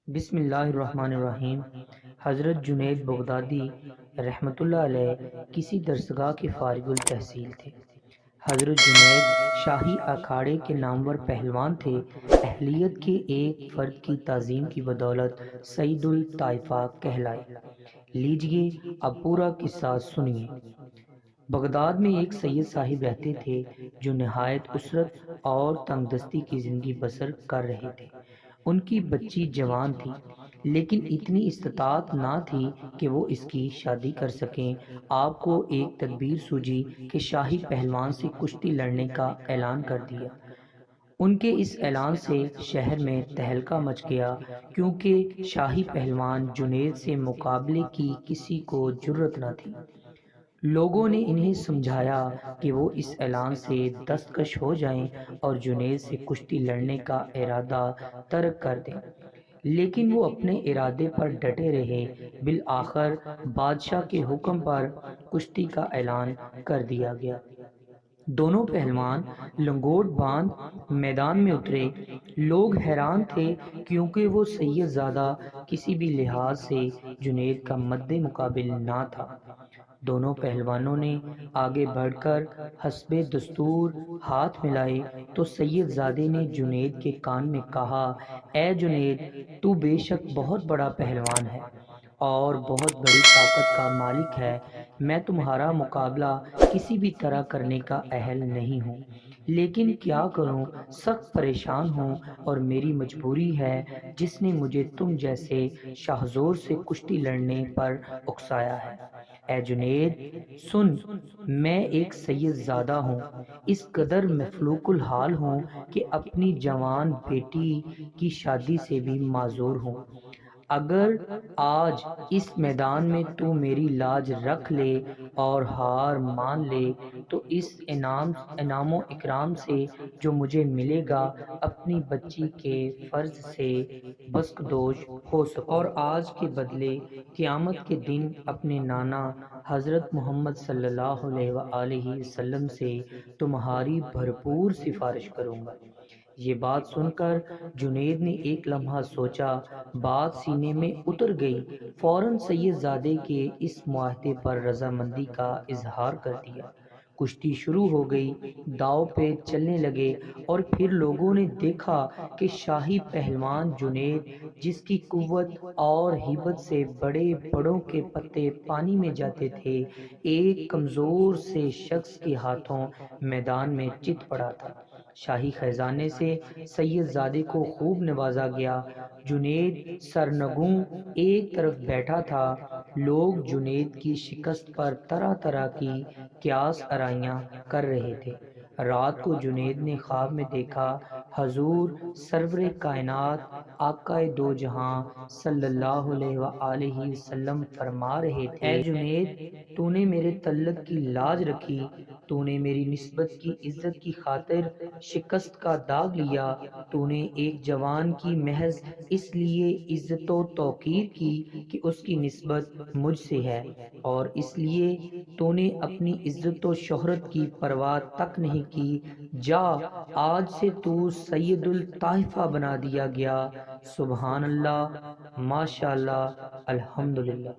بسم اللہ الرحمن الرحیم۔ حضرت جنید بغدادی رحمۃ اللہ علیہ کسی درسگاہ کے فارغ التحصیل تھے۔ حضرت جنید شاہی اکھاڑے کے نامور پہلوان تھے۔ اہلیت کے ایک فرد کی تعظیم کی بدولت سید الطائفہ کہلائے۔ لیجئے اب پورا قصہ سنیے۔ بغداد میں ایک سید صاحب رہتے تھے جو نہایت عسرت اور تنگ دستی کی زندگی بسر کر رہے تھے۔ ان کی بچی جوان تھی، لیکن اتنی استطاعت نہ تھی کہ وہ اس کی شادی کر سکیں۔ آپ کو ایک تدبیر سوجی کہ شاہی پہلوان سے کشتی لڑنے کا اعلان کر دیا۔ ان کے اس اعلان سے شہر میں تہلکہ مچ گیا، کیونکہ شاہی پہلوان جنید سے مقابلے کی کسی کو جرأت نہ تھی۔ لوگوں نے انہیں سمجھایا کہ وہ اس اعلان سے دستکش ہو جائیں اور جنید سے کشتی لڑنے کا ارادہ ترک کر دیں، لیکن وہ اپنے ارادے پر ڈٹے رہے۔ بالآخر بادشاہ کے حکم پر کشتی کا اعلان کر دیا گیا۔ دونوں پہلوان لنگوٹ باندھ میدان میں اترے۔ لوگ حیران تھے، کیونکہ وہ سید زادہ کسی بھی لحاظ سے جنید کا مد مقابل نہ تھا۔ دونوں پہلوانوں نے آگے بڑھ کر حسب دستور ہاتھ ملائے تو سید زادے نے جنید کے کان میں کہا، اے جنید، تو بے شک بہت بڑا پہلوان ہے اور بہت بڑی طاقت کا مالک ہے۔ میں تمہارا مقابلہ کسی بھی طرح کرنے کا اہل نہیں ہوں، لیکن کیا کروں، سخت پریشان ہوں اور میری مجبوری ہے جس نے مجھے تم جیسے شاہزور سے کشتی لڑنے پر اکسایا ہے۔ اے جنید سن، میں ایک سید زادہ ہوں، اس قدر مفلوق الحال ہوں کہ اپنی جوان بیٹی کی شادی سے بھی معذور ہوں۔ اگر آج اس میدان میں تو میری لاج رکھ لے اور ہار مان لے تو اس انعام و اکرام سے جو مجھے ملے گا اپنی بچی کے فرض سے بسکدوش ہو سکوں، اور آج کے بدلے قیامت کے دن اپنے نانا حضرت محمد صلی اللہ علیہ وآلہ وسلم سے تمہاری بھرپور سفارش کروں گا۔ یہ بات سن کر جنید نے ایک لمحہ سوچا، بات سینے میں اتر گئی، فوراً سید زادے کے اس معاہدے پر رضامندی کا اظہار کر دیا۔ کشتی شروع ہو گئی، داؤ پیچ چلنے لگے، اور پھر لوگوں نے دیکھا کہ شاہی پہلوان جنید، جس کی قوت اور ہیبت سے بڑے بڑوں کے پتے پانی میں جاتے تھے، ایک کمزور سے شخص کے ہاتھوں میدان میں چت پڑا تھا۔ شاہی خزانے سے سید زادے کو خوب نوازا گیا۔ جنید سرنگوں ایک طرف بیٹھا تھا۔ لوگ جنید کی شکست پر طرح طرح کی قیاس آرائیاں کر رہے تھے۔ رات کو جنید نے خواب میں دیکھا، حضور سرور کائنات آقائے دو جہاں صلی اللہ علیہ وآلہ وسلم فرما رہے تھے، اے جنید، تو نے میرے تعلق کی لاج رکھی، تو نے میری نسبت کی عزت کی خاطر شکست کا داغ لیا، تو نے ایک جوان کی محض اس لیے عزت و توقیر کی کہ اس کی نسبت مجھ سے ہے، اور اس لیے تو نے اپنی عزت و شہرت کی پرواہ تک نہیں کی۔ جا، آج سے تو سید الطائفہ بنا دیا گیا۔ سبحان اللہ، ماشاء اللہ، الحمدللہ۔